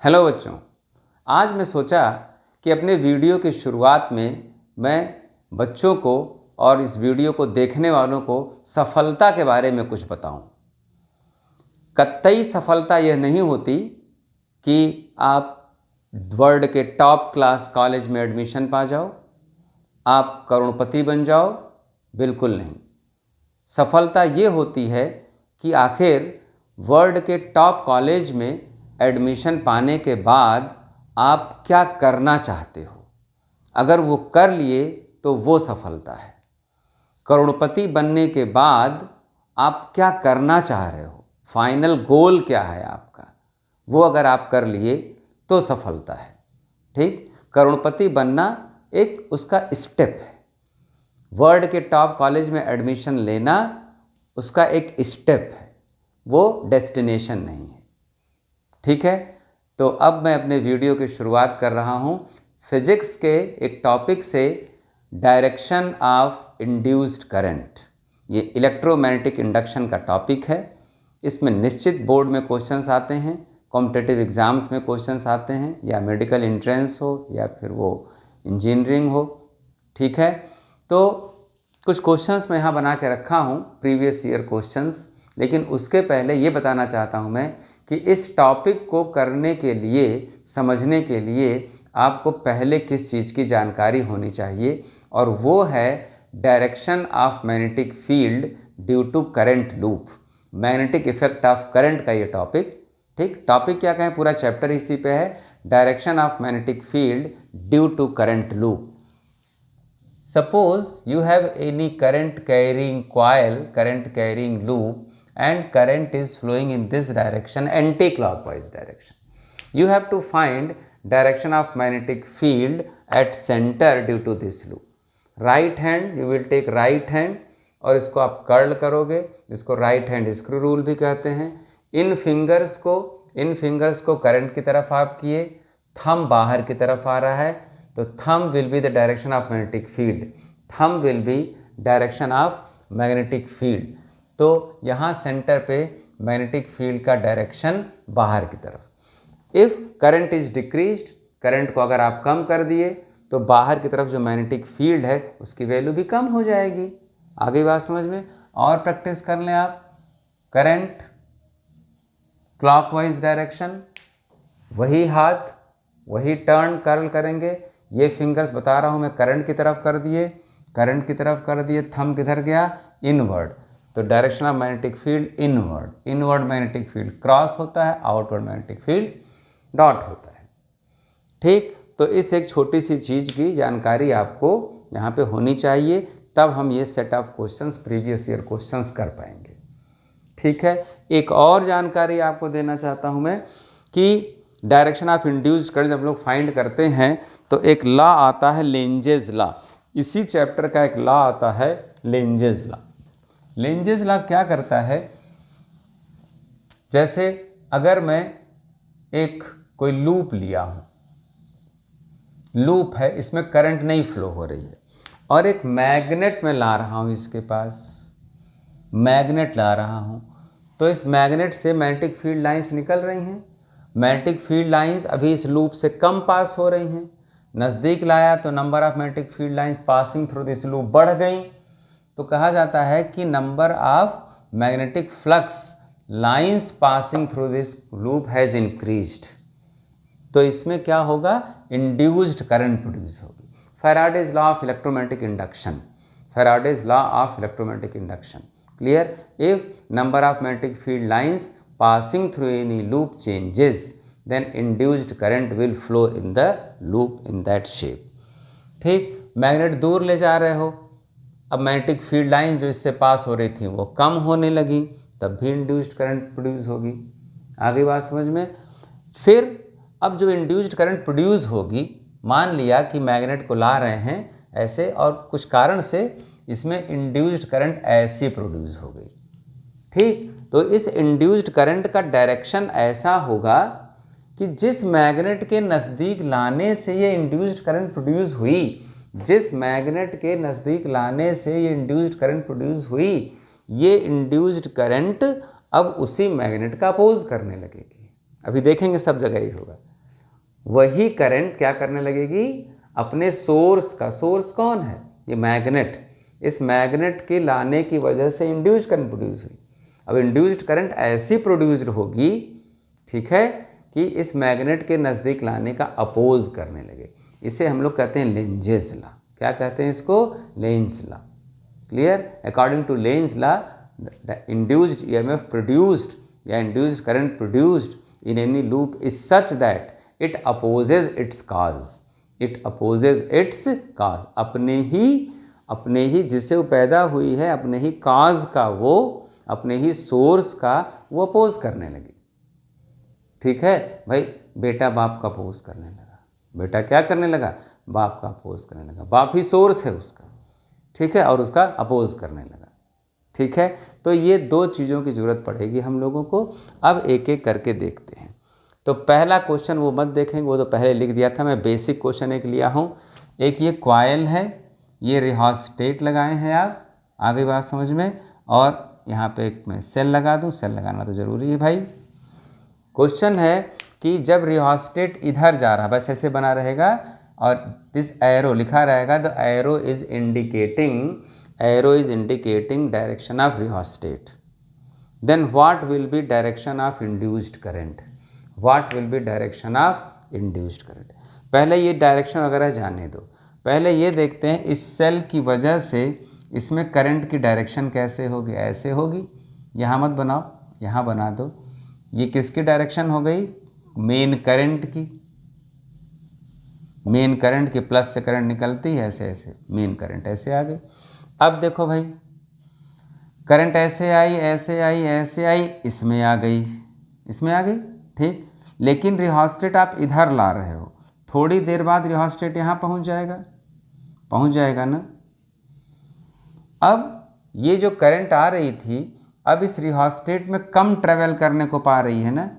Hello बच्चों, आज मैं सोचा कि अपने वीडियो की शुरुआत में मैं बच्चों को और इस वीडियो को देखने वालों को सफलता के बारे में कुछ बताऊं। कतई सफलता यह नहीं होती कि आप वर्ल्ड के टॉप क्लास कॉलेज में एडमिशन पा जाओ, आप करोड़पति बन जाओ, बिल्कुल नहीं। सफलता ये होती है कि आखिर वर्ल्ड के टॉप कॉलेज में एडमिशन पाने के बाद आप क्या करना चाहते हो। अगर वो कर लिए तो वो सफलता है। करोड़पति बनने के बाद आप क्या करना चाह रहे हो, फाइनल गोल क्या है आपका, वो अगर आप कर लिए तो सफलता है। ठीक, करोड़पति बनना एक उसका स्टेप है। वर्ल्ड के टॉप कॉलेज में एडमिशन लेना उसका एक स्टेप है, वो डेस्टिनेशन नहीं है। ठीक है, तो अब मैं अपने वीडियो की शुरुआत कर रहा हूँ फिजिक्स के एक टॉपिक से, डायरेक्शन ऑफ इंड्यूस्ड करंट। ये इलेक्ट्रोमैग्नेटिक इंडक्शन का टॉपिक है। इसमें निश्चित बोर्ड में क्वेश्चंस आते हैं, कॉम्पिटिटिव एग्ज़ाम्स में क्वेश्चंस आते हैं, या मेडिकल एंट्रेंस हो या फिर वो इंजीनियरिंग हो। ठीक है, तो कुछ क्वेश्चंस मैं यहाँ बना के रखा हूँ, प्रीवियस ईयर क्वेश्चंस। लेकिन उसके पहले ये बताना चाहता हूँ मैं कि इस टॉपिक को करने के लिए, समझने के लिए आपको पहले किस चीज़ की जानकारी होनी चाहिए, और वो है direction of magnetic field due to current loop. Magnetic effect of current का ये टॉपिक। ठीक, टॉपिक क्या कहें, पूरा चैप्टर इसी पे है, direction of magnetic field due to current loop. Suppose you have any current carrying coil, current carrying loop, and current is flowing in this direction, anti-clockwise direction. You have to find direction of magnetic field at center due to this loop. Right hand, you will take right hand और इसको आप curl करोगे, जिसको right hand screw rule भी कहते हैं। इन fingers को current की तरफ आप किए, थंब बाहर की तरफ आ रहा है, तो thumb will be the direction of magnetic field. Thumb will be direction of magnetic field. तो यहाँ सेंटर पे मैग्नेटिक फील्ड का डायरेक्शन बाहर की तरफ। If current is decreased, current को अगर आप कम कर दिए तो बाहर की तरफ जो मैग्नेटिक फील्ड है उसकी वैल्यू भी कम हो जाएगी। आगे बात समझ में, और प्रैक्टिस कर लें आप। करंट क्लॉकवाइज डायरेक्शन, वही हाथ वही टर्न कर्ल करेंगे। ये फिंगर्स बता रहा हूँ मैं, करंट की तरफ कर दिए, थंब किधर गया, इनवर्ड। तो direction of magnetic field inward magnetic field cross होता है, आउटवर्ड मैग्नेटिक फील्ड डॉट होता है। ठीक, तो इस एक छोटी सी चीज़ की जानकारी आपको यहाँ पे होनी चाहिए, तब हम ये set of questions, previous year questions कर पाएंगे। ठीक है, एक और जानकारी आपको देना चाहता हूँ मैं कि डायरेक्शन ऑफ इंड्यूस्ड करंट जब लोग फाइंड करते हैं तो एक लॉ आता है, लेंजेस लॉ। इसी चैप्टर का एक लॉ आता है, लेंजेस लॉ। लेंजेस लॉ क्या करता है, जैसे अगर मैं एक कोई लूप लिया हूँ, लूप है, इसमें करंट नहीं फ्लो हो रही है, और एक मैग्नेट में ला रहा हूँ, इसके पास मैग्नेट ला रहा हूँ, तो इस मैग्नेट से मैग्नेटिक फील्ड लाइंस निकल रही हैं। मैग्नेटिक फील्ड लाइंस अभी इस लूप से कम पास हो रही हैं। नज़दीक लाया तो number of magnetic field lines passing through this loop बढ़ गई। तो कहा जाता है कि number of magnetic flux lines passing through this loop has increased. तो इसमें क्या होगा, इंड्यूस्ड करंट प्रोड्यूस होगी। Faraday's law of electromagnetic induction, Faraday's law of electromagnetic induction. Clear, if number of magnetic field lines passing through any loop changes, then induced current will flow in the loop in that shape. ठीक, magnet दूर ले जा रहे हो, अब magnetic field line जो इससे पास हो रही थी वो कम होने लगी, तब भी इंड्यूस्ड करंट प्रोड्यूस होगी। आगे बात समझ में। फिर अब जो इंड्यूस्ड करंट प्रोड्यूस होगी, मान लिया कि मैग्नेट को ला रहे हैं ऐसे, और कुछ कारण से इसमें इंड्यूस्ड करंट ऐसी प्रोड्यूस हो गई। ठीक, तो इस इंड्यूस्ड करंट का डायरेक्शन ऐसा होगा कि जिस मैग्नेट के नज़दीक लाने से ये इंड्यूस्ड करंट प्रोड्यूस हुई, जिस मैग्नेट के नज़दीक लाने से ये इंड्यूस्ड करंट प्रोड्यूस हुई, ये इंड्यूस्ड करंट अब उसी मैग्नेट का अपोज करने लगेगी। अभी देखेंगे सब जगह ही होगा। वही करंट क्या करने लगेगी, अपने सोर्स का, सोर्स कौन है, ये मैग्नेट, इस मैग्नेट के लाने की वजह से इंड्यूस्ड करंट प्रोड्यूस हुई। अब इंड्यूस्ड करंट ऐसी प्रोड्यूस्ड होगी, ठीक है, कि इस मैग्नेट के नज़दीक लाने का अपोज करने लगे। इसे हम लोग कहते हैं लेंजेस लॉ। क्या कहते हैं इसको, Lenz law. Clear? According to Lenz law the induced EMF produced या induced current produced in any loop is such that it opposes its cause, it opposes its cause, अपने ही जिससे वो पैदा हुई है, अपने ही काज का, वो अपने ही सोर्स का वो अपोज करने लगी। ठीक है भाई, बेटा बाप का अपोज करने लगा, बेटा क्या करने लगा, बाप का अपोज करने लगा, बाप ही सोर्स है उसका, ठीक है, और उसका अपोज करने लगा। ठीक है, तो ये दो चीज़ों की ज़रूरत पड़ेगी हम लोगों को। अब एक एक करके देखते हैं। तो पहला क्वेश्चन वो मत देखेंगे, वो तो पहले लिख दिया था, मैं बेसिक क्वेश्चन एक लिया हूँ। एक ये कॉइल है, ये रिहास्टेट लगाए हैं आप, आ गई बात समझ में, और यहाँ पे एक मैं सेल लगा दूँ, सेल लगाना तो ज़रूरी है भाई। क्वेश्चन है कि जब रिहास्टेट इधर जा रहा, बस ऐसे बना रहेगा और दिस एरो लिखा रहेगा, the arrow is indicating direction of rheostat, then what will be direction of induced current, what will be direction of induced current. पहले ये डायरेक्शन वगैरह जाने दो, पहले ये देखते हैं इस सेल की वजह से इसमें करंट की डायरेक्शन कैसे होगी, ऐसे होगी, यहाँ मत बनाओ, यहाँ बना दो। ये किसकी डायरेक्शन हो गई, मेन करंट की, मेन करंट की, प्लस से करंट निकलती है, ऐसे ऐसे मेन करंट ऐसे आ गई। अब देखो भाई, करंट ऐसे आई, ऐसे आई, ऐसे आई, इसमें आ गई, इसमें आ गई, ठीक। लेकिन रिहास्टेट आप इधर ला रहे हो, थोड़ी देर बाद रिहास्टेट यहाँ पहुँच जाएगा ना। अब ये जो करंट आ रही थी, अब इस रिहास्टेट में कम ट्रेवल करने को पा रही है ना।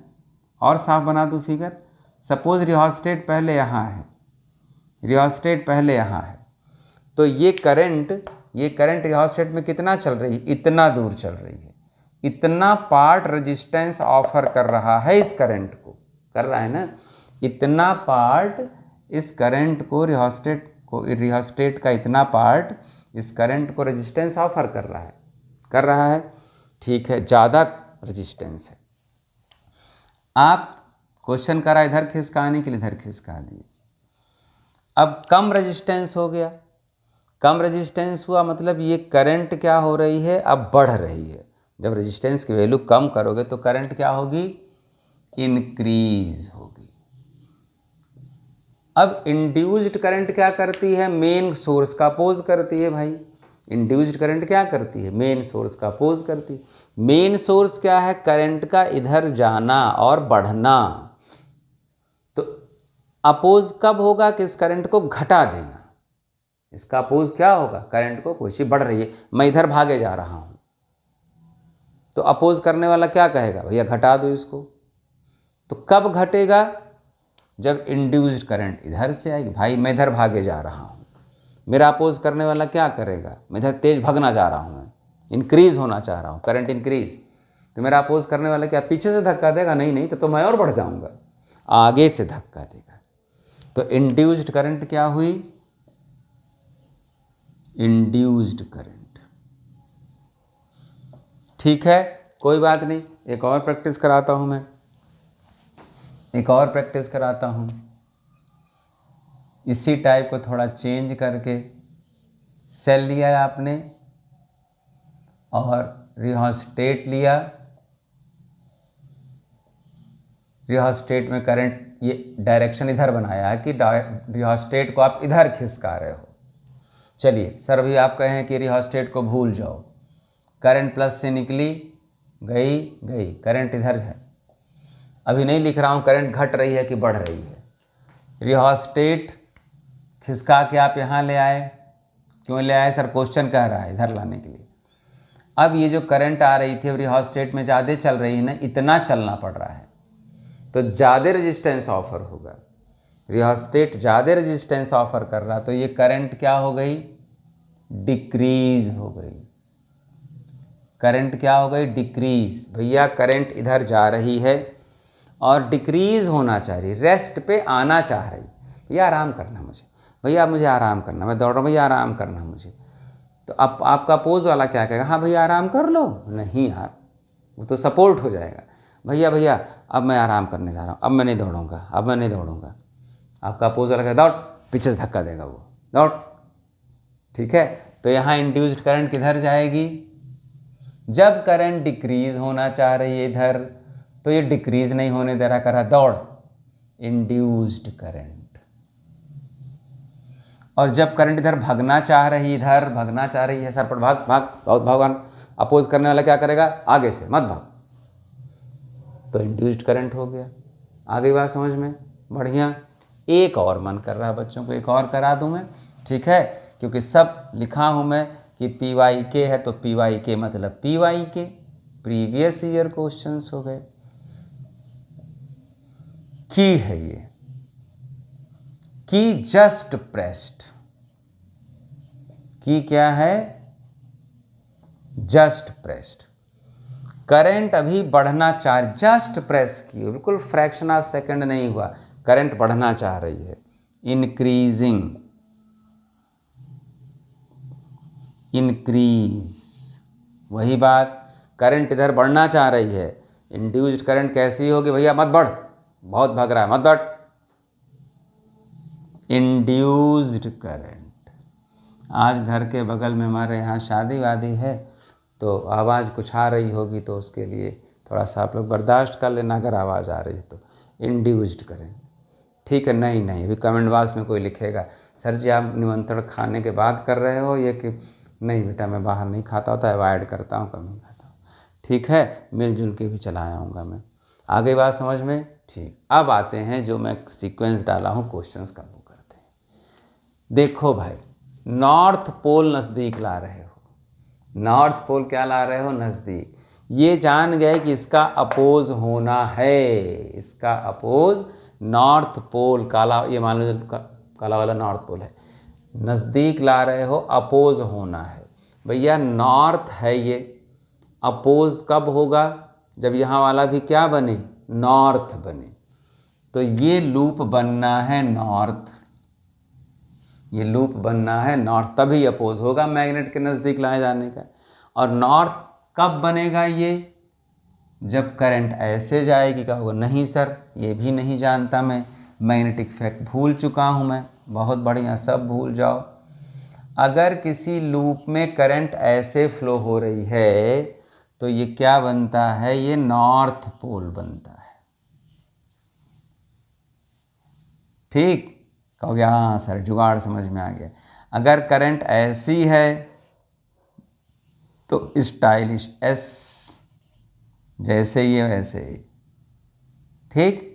और साफ बना दूँ फिगर, सपोज रिहास्टेट पहले यहाँ है, रिहास्टेट पहले यहाँ है, तो ये करंट रिहास्टेट में कितना चल रही है, इतना दूर चल रही है, इतना पार्ट रेजिस्टेंस ऑफर कर रहा है इस करंट को, कर रहा है ना, इतना पार्ट इस करंट को, रिहास्टेट का इतना पार्ट इस करंट को रेजिस्टेंस ऑफर कर रहा है, ठीक है, ज़्यादा रेजिस्टेंस है। आप क्वेश्चन करा इधर खिसकाने के लिए, इधर खिसका दिए। अब कम रेजिस्टेंस हो गया, कम रेजिस्टेंस हुआ मतलब ये करंट क्या हो रही है, अब बढ़ रही है। जब रेजिस्टेंस की वैल्यू कम करोगे तो करंट क्या होगी, इंक्रीज होगी। अब इंड्यूस्ड करंट क्या करती है, मेन सोर्स का अपोज करती है भाई। इंड्यूस्ड करंट क्या करती है, मेन सोर्स का अपोज करती है। मेन सोर्स क्या है, करंट का इधर जाना और बढ़ना। तो अपोज कब होगा, कि इस करंट को घटा देना, इसका अपोज क्या होगा, करंट को, कोई चीज बढ़ रही है, मैं इधर भागे जा रहा हूं, तो अपोज करने वाला क्या कहेगा, भैया घटा दो इसको। तो कब घटेगा, जब इंड्यूस्ड करंट इधर से आएगी, भाई मैं इधर भागे जा रहा हूँ, मेरा अपोज करने वाला क्या करेगा, मैं इधर तेज भागना जा रहा हूँ, मैं इंक्रीज होना चाह रहा हूँ, करंट इंक्रीज, तो मेरा अपोज करने वाला क्या पीछे से धक्का देगा, नहीं तो मैं और बढ़ जाऊँगा, आगे से धक्का देगा। तो इंड्यूस्ड करंट क्या हुई, इंड्यूस्ड करंट। ठीक है, कोई बात नहीं, एक और प्रैक्टिस कराता हूँ मैं, एक और प्रैक्टिस कराता हूँ। इसी टाइप को थोड़ा चेंज करके सेल लिया आपने और रिहास्टेट लिया, रिहास्टेट में करंट, ये डायरेक्शन इधर बनाया है कि रिहास्टेट को आप इधर खिसका रहे हो। चलिए सर भी आप कहें कि रिहास्टेट को भूल जाओ, करंट प्लस से निकली, गई, करंट इधर है, अभी नहीं लिख रहा हूँ करंट घट रही है कि बढ़ रही है। रिहास्टेट खिसका के आप यहाँ ले आए, क्यों ले आए सर, क्वेश्चन कह रहा है इधर लाने के लिए। अब ये जो करंट आ रही थी रिहास्टेट में ज़्यादा चल रही है ना, इतना चलना पड़ रहा है, तो ज़्यादा रेजिस्टेंस ऑफर होगा, रिहास्टेट ज़्यादा रेजिस्टेंस ऑफर कर रहा, तो ये करंट क्या हो गई, डिक्रीज हो गई, करंट क्या हो गई, डिक्रीज। भैया करंट इधर जा रही है और डिक्रीज़ होना चाह रही, रेस्ट पे आना चाह रही, भैया आराम करना मुझे, भैया मुझे आराम करना, मैं दौड़ रहा हूँ भैया आराम करना मुझे। तो अब आपका अपोज वाला क्या कहेगा, हाँ भैया आराम कर लो, नहीं यार, वो तो सपोर्ट हो जाएगा, भैया भैया अब मैं आराम करने जा रहा हूँ, अब मैं नहीं दौड़ूंगा, अब मैं नहीं दौड़ूंगा। आपका अपोज वाला कहेगा दौड़, पीछे से धक्का देगा वो, दौड़। ठीक है, तो यहाँ इंड्यूस्ड करंट किधर जाएगी, जब करंट डिक्रीज होना चाह रही है इधर, तो ये डिक्रीज नहीं होने दे रहा, कर रहा दौड़, इंड्यूस्ड करंट। और जब करंट इधर भागना चाह रही, इधर भागना चाह रही है, सर पर भाग भाग, बहुत भगवान, अपोज करने वाला क्या करेगा, आगे से मत भाग, तो इंड्यूस्ड करंट हो गया। आ गई बात समझ में, बढ़िया। एक और मन कर रहा है बच्चों को, एक और करा दूं मैं, ठीक है, क्योंकि सब लिखा हूं मैं कि PYK है, तो PYK मतलब PYK, प्रीवियस ईयर क्वेश्चंस हो गए। की है ये, की जस्ट प्रेस्ड, की क्या है, जस्ट प्रेस्ड, करंट अभी बढ़ना चाह, जस्ट प्रेस की, बिल्कुल फ्रैक्शन ऑफ सेकंड नहीं हुआ, करंट बढ़ना चाह रही है, इंक्रीजिंग, इंक्रीज, वही बात, करंट इधर बढ़ना चाह रही है, इंड्यूस्ड करंट कैसी होगी, भैया मत बढ़, बहुत भाग रहा है मत बढ़, इंड्यूस्ड करंट। आज घर के बगल में हमारे यहाँ शादी वादी है, तो आवाज़ कुछ आ रही होगी, तो उसके लिए थोड़ा सा आप लोग बर्दाश्त कर लेना, अगर आवाज़ आ रही है तो इंड्यूस्ड करंट, ठीक है। नहीं नहीं, अभी कमेंट बॉक्स में कोई लिखेगा सर जी आप निमंत्रण खाने के बाद कर रहे हो ये, कि नहीं बेटा मैं बाहर नहीं खाता होता, अवॉइड करता हूँ, कम ही खाता हूँ, ठीक है, मिलजुल के भी चला आऊँगा मैं। आ गई बात समझ में, ठीक। अब आते हैं जो मैं सीक्वेंस डाला हूँ क्वेश्चंस का, वो करते हैं। देखो भाई, नॉर्थ पोल नज़दीक ला रहे हो, नॉर्थ पोल क्या ला रहे हो, नज़दीक, ये जान गए कि इसका अपोज होना है, इसका अपोज नॉर्थ पोल, काला, ये मान लो काला वाला नॉर्थ पोल है, नज़दीक ला रहे हो, अपोज होना है। भैया नॉर्थ है ये, अपोज कब होगा, जब यहाँ वाला भी क्या बने, नॉर्थ बने, तो ये लूप बनना है नॉर्थ, ये लूप बनना है नॉर्थ, तभी अपोज होगा मैग्नेट के नज़दीक लाए जाने का। और नॉर्थ कब बनेगा ये, जब करंट ऐसे जाएगी, क्या होगा, नहीं सर ये भी नहीं जानता मैं, मैग्नेटिक फैक्ट भूल चुका हूँ मैं, बहुत बढ़िया, सब भूल जाओ। अगर किसी लूप में करंट ऐसे फ्लो हो रही है, तो ये क्या बनता है, ये नॉर्थ पोल बनता है, ठीक, कहोगे हाँ सर जुगाड़ समझ में आ गया। अगर करंट ऐसी है तो स्टाइलिश एस, जैसे ही है वैसे ही, ठीक,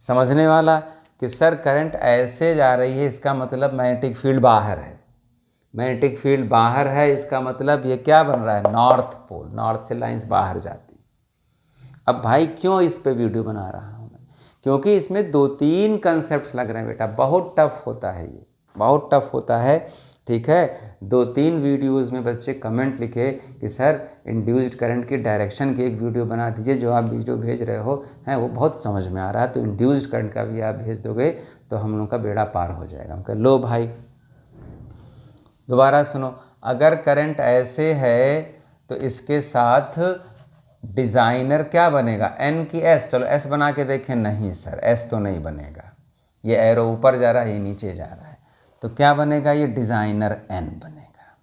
समझने वाला कि सर करंट ऐसे जा रही है, इसका मतलब मैग्नेटिक फील्ड बाहर है, मैग्नेटिक फील्ड बाहर है, इसका मतलब ये क्या बन रहा है, नॉर्थ पोल, नॉर्थ से लाइंस बाहर जाती। अब भाई क्यों इस पे वीडियो बना रहा हूँ मैं, क्योंकि इसमें 2-3 कंसेप्ट लग रहे हैं बेटा, बहुत टफ होता है ये, बहुत टफ होता है, ठीक है। 2-3 वीडियोस में बच्चे कमेंट लिखे कि सर इंड्यूस्ड करंट की डायरेक्शन की एक वीडियो बना दीजिए, जो आप वीडियो भेज रहे हो हैं वो बहुत समझ में आ रहा है, तो इंड्यूस्ड करंट का भी आप भेज दोगे तो हम लोग का बेड़ा पार हो जाएगा। हम कह लो भाई दोबारा सुनो, अगर करंट ऐसे है तो इसके साथ डिज़ाइनर क्या बनेगा, एन की एस, चलो एस बना के देखें, नहीं सर एस तो नहीं बनेगा, ये एरो ऊपर जा रहा है, ये नीचे जा रहा है, तो क्या बनेगा, ये डिज़ाइनर एन बनेगा,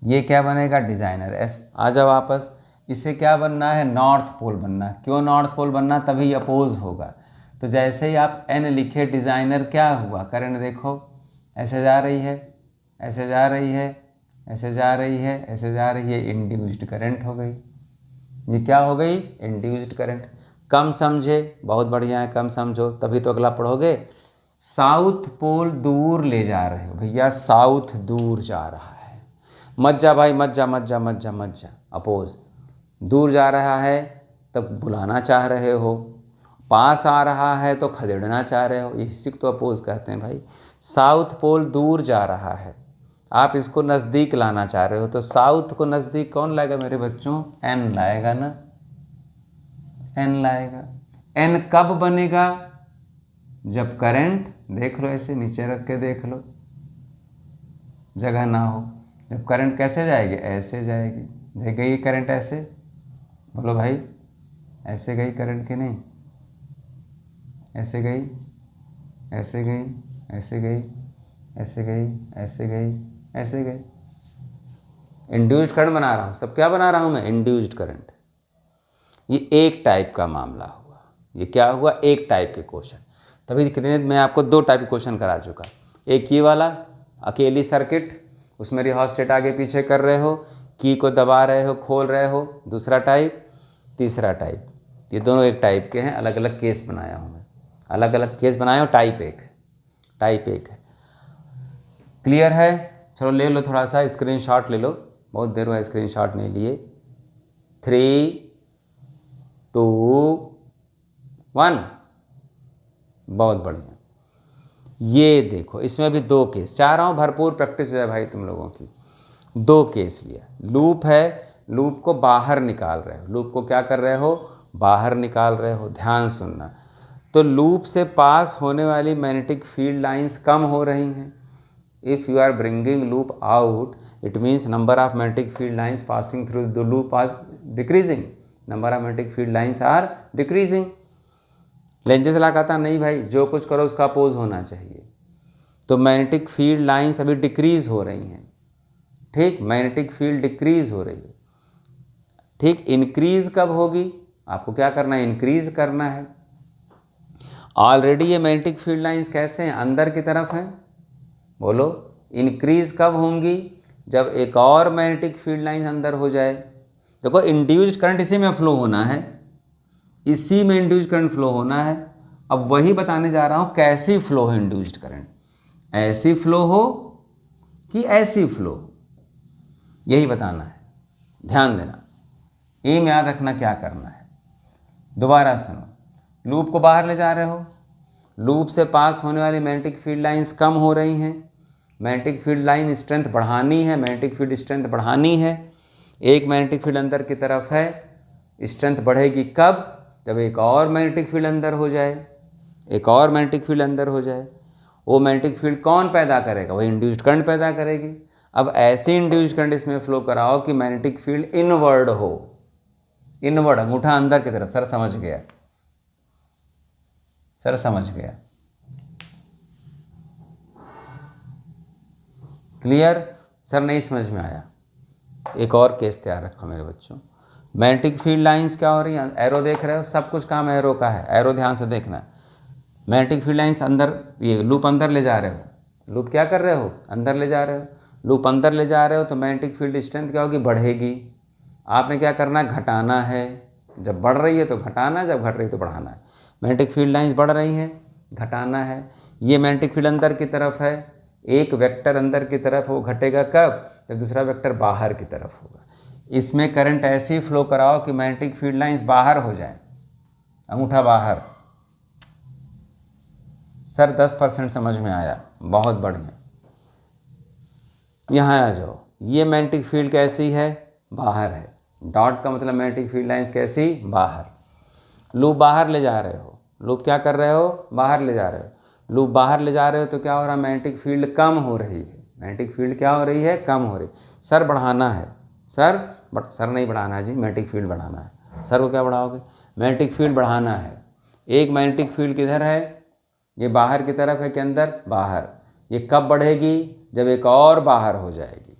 ये क्या बनेगा, डिज़ाइनर एस। आ जाओ वापस, इसे क्या बनना है, नॉर्थ पोल बनना, क्यों नॉर्थ पोल बनना, तभी अपोज होगा। तो जैसे ही आप एन लिखे, डिज़ाइनर क्या हुआ, करंट देखो ऐसे जा रही है, ऐसे जा रही है, ऐसे जा रही है, ऐसे जा रही है, इंड्यूस्ड करंट हो गई, ये क्या हो गई, इंड्यूस्ड करंट। कम समझे, बहुत बढ़िया है, कम समझो तभी तो अगला पढ़ोगे। साउथ पोल दूर ले जा रहे हो, भैया साउथ दूर जा रहा है, मत जा भाई, मत जा मत जा मत जा मत जा, अपोज, दूर जा रहा है तब बुलाना चाह रहे हो, पास आ रहा है तो खदेड़ना चाह रहे हो, इसी को तो अपोज कहते हैं भाई। साउथ पोल दूर जा रहा है, आप इसको नज़दीक लाना चाह रहे हो, तो साउथ को नज़दीक कौन लाएगा मेरे बच्चों, एन लाएगा ना, एन लाएगा। एन कब बनेगा? जब करंट, देख लो ऐसे नीचे रख के देख लो, जगह ना हो। जब करंट कैसे जाएगी? ऐसे जाएगी। गई करंट ऐसे, बोलो भाई, ऐसे गई करंट की नहीं? ऐसे गई, ऐसे गई, ऐसे गई, ऐसे गई, ऐसे गई, ऐसे गई। इंड्यूस्ड करंट बना रहा हूँ, सब क्या बना रहा हूँ मैं? Induced current. ये एक टाइप का मामला हुआ। ये क्या हुआ? एक टाइप के क्वेश्चन। तभी कितने, मैं आपको 2 टाइप के क्वेश्चन करा चुका। एक ये वाला अकेली सर्किट, उसमें रिहोस्टेट आगे पीछे कर रहे हो, की को दबा रहे हो, खोल रहे हो, दूसरा टाइप। तीसरा टाइप, ये दोनों एक टाइप के हैं, अलग अलग केस बनाया हूँ मैं, अलग अलग केस बनाया हूँ, टाइप एक है। क्लियर है? चलो ले लो थोड़ा सा स्क्रीनशॉट ले लो, बहुत देर हुआ स्क्रीनशॉट नहीं लिए। 3, 2, 1, बहुत बढ़िया। ये देखो, इसमें भी 2 केस चाह रहा हूँ, भरपूर प्रैक्टिस है भाई तुम लोगों की। 2 केस लिया। लूप है, लूप को बाहर निकाल रहे हो। लूप को क्या कर रहे हो? बाहर निकाल रहे हो। ध्यान सुनना। तो लूप से पास होने वाली मैग्नेटिक फील्ड लाइंस कम हो रही हैं। If you are bringing loop out, it means number of magnetic field lines passing through the loop are decreasing. Number of magnetic field lines are decreasing. Lenz's law कहता नहीं भाई, जो कुछ करो उसका अपोज होना चाहिए। तो मैग्नेटिक फील्ड लाइंस अभी डिक्रीज हो रही हैं। ठीक, मैग्नेटिक फील्ड डिक्रीज हो रही है। ठीक, इंक्रीज कब होगी? आपको क्या करना है? इंक्रीज करना है। ऑलरेडी ये मैग्नेटिक फील्ड लाइंस कैसे हैं? अंदर की तरफ हैं। बोलो, इंक्रीज कब होंगी? जब एक और मैग्नेटिक फील्ड लाइन अंदर हो जाए। देखो, इंड्यूस्ड करंट इसी में फ्लो होना है, इसी में इंड्यूस्ड करंट फ्लो होना है। अब वही बताने जा रहा हूँ, कैसी फ्लो है इंड्यूस्ड करंट। ऐसी फ्लो हो कि ऐसी फ्लो, यही बताना है। ध्यान देना, एम याद रखना क्या करना है। दोबारा सुनो, लूप को बाहर ले जा रहे हो, लूप से पास होने वाली मैग्नेटिक फील्ड लाइंस कम हो रही हैं। मैग्नेटिक फील्ड लाइन स्ट्रेंथ बढ़ानी है, मैग्नेटिक फील्ड स्ट्रेंथ बढ़ानी है। एक मैग्नेटिक फील्ड अंदर की तरफ है, स्ट्रेंथ बढ़ेगी कब? जब एक और मैग्नेटिक फील्ड अंदर हो जाए। एक और मैग्नेटिक फील्ड अंदर हो जाए। वो मैग्नेटिक फील्ड कौन पैदा करेगा? वही इंड्यूस्ड करंट पैदा करेगी। अब ऐसे इंड्यूस्ड करंट इसमें फ्लो कराओ कि मैग्नेटिक फील्ड इनवर्ड हो। इनवर्ड, अंगूठा अंदर की तरफ। सर समझ गया, सर समझ गया। क्लियर? सर नहीं समझ में आया? एक और केस तैयार रखो मेरे बच्चों। मैग्नेटिक फील्ड लाइंस क्या हो रही हैं? एरो देख रहे हो, सब कुछ काम एरो का है। एरो ध्यान से देखना। मैग्नेटिक फील्ड लाइंस अंदर, ये लूप अंदर ले जा रहे हो। लूप क्या कर रहे हो? अंदर ले जा रहे हो। लूप अंदर ले जा रहे हो तो मैग्नेटिक फील्ड स्ट्रेंथ क्या होगी? बढ़ेगी। आपने क्या करना है? घटाना है। जब बढ़ रही है तो घटाना, जब घट रही है तो बढ़ाना है। मैग्नेटिक फील्ड लाइंस बढ़ रही हैं, घटाना है। ये मैग्नेटिक फील्ड अंदर की तरफ है, एक वेक्टर अंदर की तरफ, वो घटेगा कब? जब दूसरा वेक्टर बाहर की तरफ होगा। इसमें करंट ऐसी फ्लो कराओ कि मैग्नेटिक फील्ड लाइंस बाहर हो जाए, अंगूठा बाहर। सर 10% समझ में आया, बहुत बढ़िया। यहाँ आ जाओ, ये मैग्नेटिक फील्ड कैसी है? बाहर है। डॉट का मतलब मैग्नेटिक फील्ड लाइंस कैसी? बाहर। लूप बाहर ले जा रहे हो। लूप क्या कर रहे हो? बाहर ले जा रहे हो। लूप बाहर ले जा रहे हो तो क्या हो रहा है? मैग्नेटिक फील्ड कम हो रही है। मैग्नेटिक फील्ड क्या हो रही है? कम हो रही। सर बढ़ाना है। सर नहीं बढ़ाना है जी, मैग्नेटिक फील्ड बढ़ाना है। सर को क्या बढ़ाओगे? मैग्नेटिक फील्ड बढ़ाना है। एक मैग्नेटिक फील्ड किधर है? ये बाहर की तरफ है कि अंदर? बाहर। ये कब बढ़ेगी? जब एक और बाहर हो जाएगी।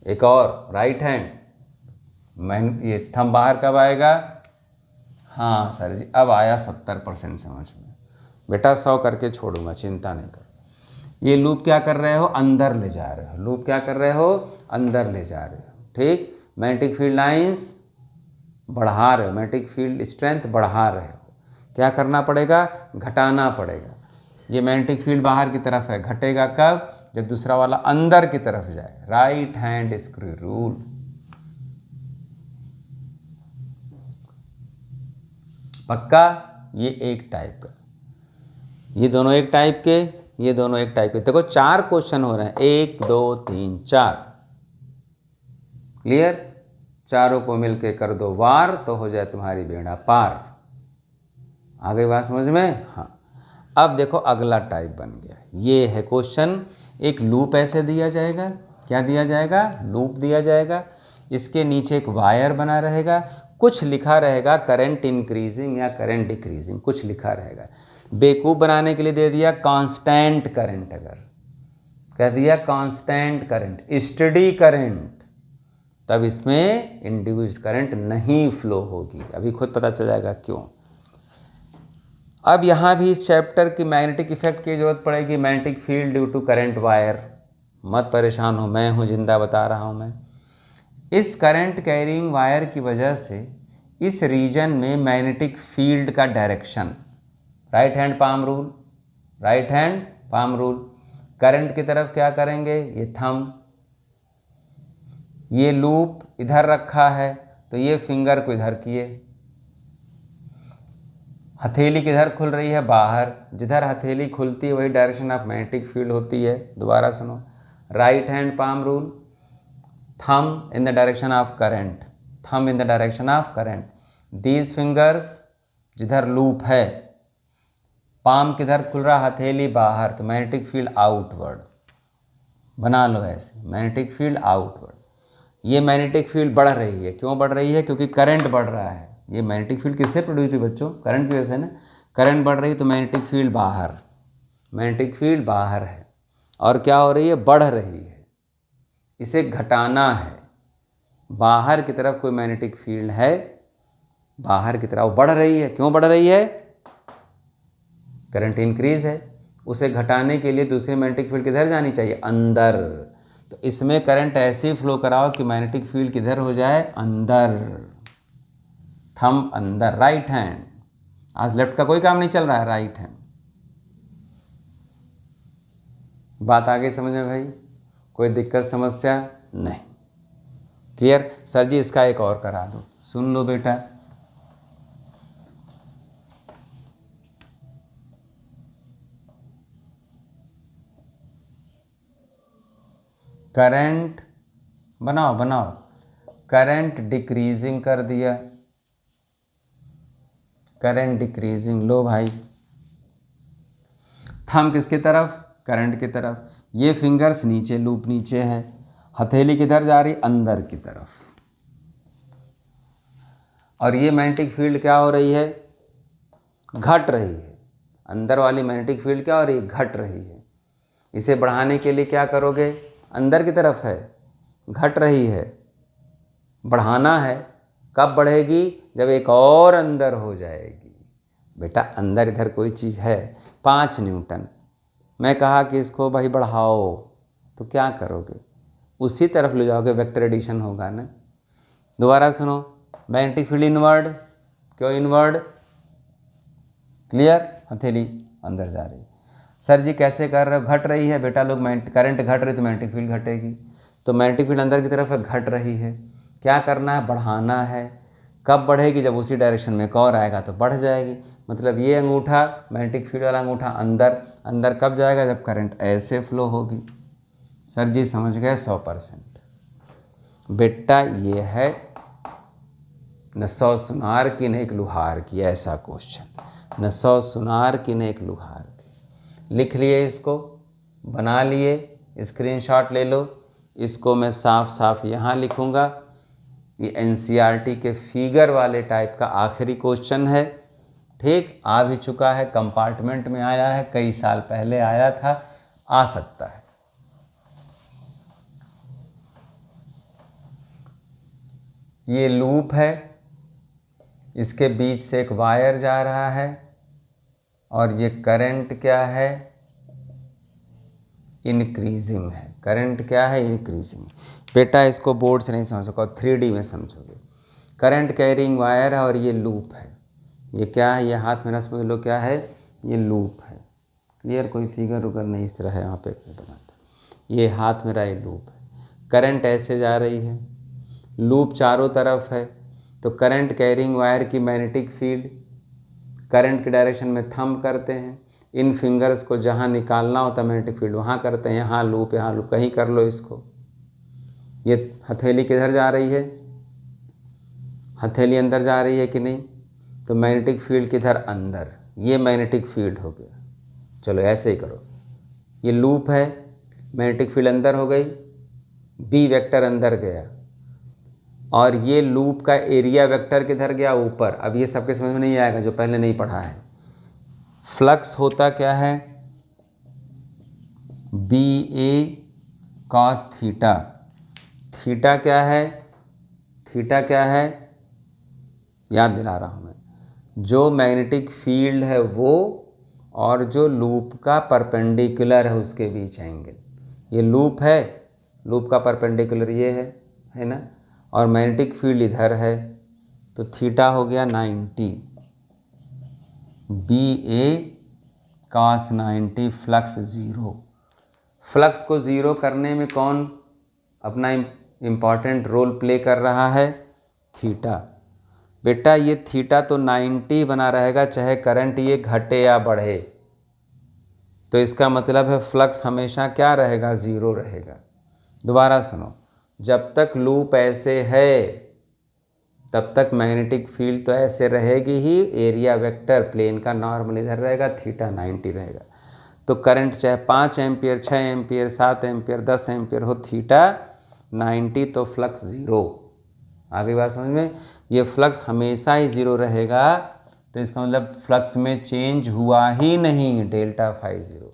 एक और, राइट हैंड। ये थंब बाहर कब आएगा? हाँ सर जी, अब आया 70% समझ में। बेटा 100 करके छोड़ूंगा, चिंता नहीं कर। ये लूप क्या कर रहे हो? अंदर ले जा रहे हो। लूप क्या कर रहे हो? अंदर ले जा रहे हो। ठीक, मैग्नेटिक फील्ड लाइंस बढ़ा रहे हो, मैग्नेटिक फील्ड स्ट्रेंथ बढ़ा रहे हो। क्या करना पड़ेगा? घटाना पड़ेगा। ये मैग्नेटिक फील्ड बाहर की तरफ है, घटेगा कब? जब दूसरा वाला अंदर की तरफ जाए। Right hand screw rule. पक्का? ये एक टाइप का, ये दोनों एक टाइप के, ये दोनों एक टाइप के। देखो 4 क्वेश्चन हो रहे हैं, 1 2 3 4। क्लियर? चारों को मिलके कर दो वार, तो हो जाए तुम्हारी बेड़ा पार। आ गई बात समझ में? हाँ। अब देखो अगला टाइप बन गया, ये है क्वेश्चन। एक लूप ऐसे दिया जाएगा, क्या दिया जाएगा? लूप दिया जाएगा। इसके नीचे एक वायर बना रहेगा, कुछ लिखा रहेगा करंट इंक्रीजिंग या करंट डिक्रीजिंग, कुछ लिखा रहेगा। बेवकूफ़ बनाने के लिए दे दिया कांस्टेंट करंट, अगर कह दिया कांस्टेंट करंट, स्टडी करंट, तब इसमें इंड्यूस्ड करंट नहीं फ्लो होगी। अभी खुद पता चल जाएगा क्यों। अब यहाँ भी इस चैप्टर की मैग्नेटिक इफेक्ट की जरूरत पड़ेगी, magnetic field due to current wire. मत परेशान हो, मैं हूँ जिंदा, बता रहा हूँ मैं। इस करंट कैरिंग वायर की वजह से इस रीजन में मैग्नेटिक फील्ड का direction, right hand palm rule, right hand palm rule, current की तरफ क्या करेंगे? ये थंब, ये लूप इधर रखा है तो ये फिंगर को इधर किए, हथेली किधर खुल रही है? बाहर। जिधर हथेली खुलती है वही डायरेक्शन ऑफ मैग्नेटिक फील्ड होती है। दोबारा सुनो, right hand palm rule, thumb in the direction of current, thumb in the direction of current, these fingers जिधर लूप है, पाम किधर खुल रहा? हथेली बाहर, तो मैग्नेटिक फील्ड आउटवर्ड। बना लो ऐसे, मैग्नेटिक फील्ड आउटवर्ड। ये मैग्नेटिक फील्ड बढ़ रही है, क्यों बढ़ रही है? क्योंकि करंट बढ़ रहा है। ये मैग्नेटिक फील्ड किससे प्रोड्यूस हुई बच्चों? करंट की वजह से ना। करंट बढ़ रही है तो मैग्नेटिक फील्ड बाहर, मैग्नेटिक फील्ड बाहर है। और क्या हो रही है? बढ़ रही है। इसे घटाना है। बाहर की तरफ कोई मैग्नेटिक फील्ड है, बाहर की तरफ बढ़ रही है। क्यों बढ़ रही है? करंट इंक्रीज है। उसे घटाने के लिए दूसरी मैग्नेटिक फील्ड किधर जानी चाहिए? अंदर। तो इसमें करंट ऐसे ही फ्लो कराओ कि मैग्नेटिक फील्ड किधर हो जाए? अंदर। थंब अंदर, राइट हैंड। आज लेफ्ट का कोई काम नहीं चल रहा है, राइट हैंड। बात आगे समझ में भाई? कोई दिक्कत समस्या नहीं? क्लियर? सर जी इसका एक और करा दो, सुन लो बेटा। करंट बनाओ बनाओ, करंट डिक्रीजिंग कर दिया, करंट डिक्रीजिंग। लो भाई, थंब किसकी तरफ? करंट की तरफ। ये फिंगर्स नीचे, लूप नीचे है, हथेली किधर जा रही? अंदर की तरफ। और ये मैग्नेटिक फील्ड क्या हो रही है? घट रही है। अंदर वाली मैग्नेटिक फील्ड क्या हो रही है? घट रही है। इसे बढ़ाने के लिए क्या करोगे? अंदर की तरफ है, घट रही है, बढ़ाना है। कब बढ़ेगी? जब एक और अंदर हो जाएगी। बेटा अंदर इधर कोई चीज़ है, 5 न्यूटन। मैं कहा कि इसको भाई बढ़ाओ, तो क्या करोगे? उसी तरफ ले जाओगे, वेक्टर एडिशन होगा ना। दोबारा सुनो, मैग्नेटिक फील्ड इनवर्ड। क्यों इनवर्ड? क्लियर? हथेली अंदर जा रही। सर जी कैसे कर रहे हो? घट रही है बेटा, लोग करंट घट रही तो मैग्नेटिक फील्ड घटेगी। तो मैग्नेटिक फील्ड अंदर की तरफ है, घट रही है। क्या करना है? बढ़ाना है। कब बढ़ेगी? जब उसी डायरेक्शन में एक और आएगा तो बढ़ जाएगी। मतलब ये अंगूठा, मैग्नेटिक फील्ड वाला अंगूठा अंदर, अंदर कब जाएगा? जब करंट ऐसे फ्लो होगी। सर जी समझ गए? 100%। बेटा ये है न 100 सुनार की न एक लुहार की, ऐसा क्वेश्चन। न 100 सुनार की न एक लुहार की। लिख लिए इसको, बना लिए, स्क्रीनशॉट ले लो। इसको मैं साफ साफ यहाँ लिखूँगा। ये एनसीईआरटी के फिगर वाले टाइप का आखिरी क्वेश्चन है। ठीक, आ भी चुका है, कंपार्टमेंट में आया है, कई साल पहले आया था, आ सकता है। ये लूप है, इसके बीच से एक वायर जा रहा है और ये करंट क्या है? इंक्रीजिंग है। करंट क्या है? इंक्रीजिंग। बेटा इसको बोर्ड से नहीं समझ सको, 3D में समझोगे। करंट कैरिंग वायर है और ये लूप है। ये क्या है? ये हाथ मेरा समझ लो क्या है? ये लूप है। क्लियर? कोई फिगर उगर नहीं इस तरह है यहाँ पे बनाता। ये हाथ मेरा, ये लूप है। करंट ऐसे जा रही है, लूप चारों तरफ है। तो करंट कैरिंग वायर की मैग्नेटिक फील्ड करंट के डायरेक्शन में थंब करते हैं। इन फिंगर्स को जहाँ निकालना होता है मैग्नेटिक फील्ड वहाँ करते हैं। यहाँ लूप, कहीं कर लो इसको। ये हथेली किधर जा रही है? हथेली अंदर जा रही है कि नहीं, तो मैग्नेटिक फील्ड किधर, अंदर, ये मैग्नेटिक फील्ड हो गया। चलो ऐसे ही करो, ये लूप है, मैग्नेटिक फील्ड अंदर हो गई, बी वेक्टर अंदर गया, और ये लूप का एरिया वेक्टर किधर गया, ऊपर। अब ये सबके समझ में नहीं आएगा जो पहले नहीं पढ़ा है। फ्लक्स होता क्या है, बी ए कॉस थीटा। थीटा क्या है, थीटा क्या है, याद दिला रहा हूँ मैं, जो मैग्नेटिक फील्ड है वो और जो लूप का परपेंडिकुलर है उसके बीच एंगल। ये लूप है, लूप का परपेंडिकुलर ये है ना, और मैग्नेटिक फील्ड इधर है, तो थीटा हो गया 90, बी ए कॉस 90, फ्लक्स ज़ीरो। फ्लक्स को ज़ीरो करने में कौन अपना इम्पॉर्टेंट रोल प्ले कर रहा है, थीटा। बेटा ये थीटा तो 90 बना रहेगा चाहे करंट ये घटे या बढ़े, तो इसका मतलब है फ्लक्स हमेशा क्या रहेगा, ज़ीरो रहेगा। दोबारा सुनो, जब तक लूप ऐसे है तब तक मैग्नेटिक फील्ड तो ऐसे रहेगी ही, एरिया वेक्टर प्लेन का नॉर्मल इधर रहेगा, थीटा 90 रहेगा। तो करंट चाहे 5 एम्पियर, 6 एम्पियर, 7 एम्पियर, 10 एम्पियर हो, थीटा 90 तो फ्लक्स ज़ीरो। आगे बात समझ में, ये फ्लक्स हमेशा ही ज़ीरो रहेगा, तो इसका मतलब फ्लक्स में चेंज हुआ ही नहीं, डेल्टा फाई ज़ीरो।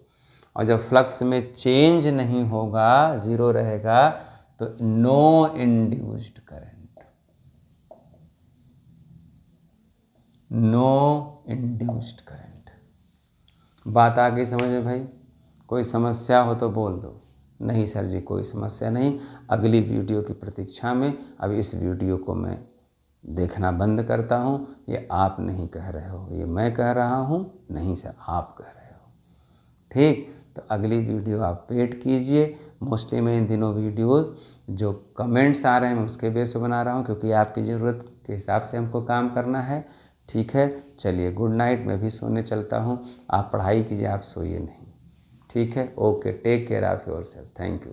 और जब फ्लक्स में चेंज नहीं होगा, ज़ीरो रहेगा, तो no induced current, no induced current. बात आ गई समझ में भाई? कोई समस्या हो तो बोल दो। नहीं सर जी कोई समस्या नहीं, अगली वीडियो की प्रतीक्षा में। अब इस वीडियो को मैं देखना बंद करता हूँ। ये आप नहीं कह रहे हो, ये मैं कह रहा हूँ, नहीं सर आप कह रहे हो। ठीक, तो अगली वीडियो आप वेट कीजिए। मोस्टली मैं इन दिनों वीडियोस जो कमेंट्स आ रहे हैं मैं उसके बेस पे बना रहा हूँ, क्योंकि आपकी ज़रूरत के हिसाब से हमको काम करना है। ठीक है, चलिए गुड नाइट, मैं भी सोने चलता हूँ। आप पढ़ाई कीजिए, आप सोइए नहीं। ठीक है, okay, take care of yourself, thank you.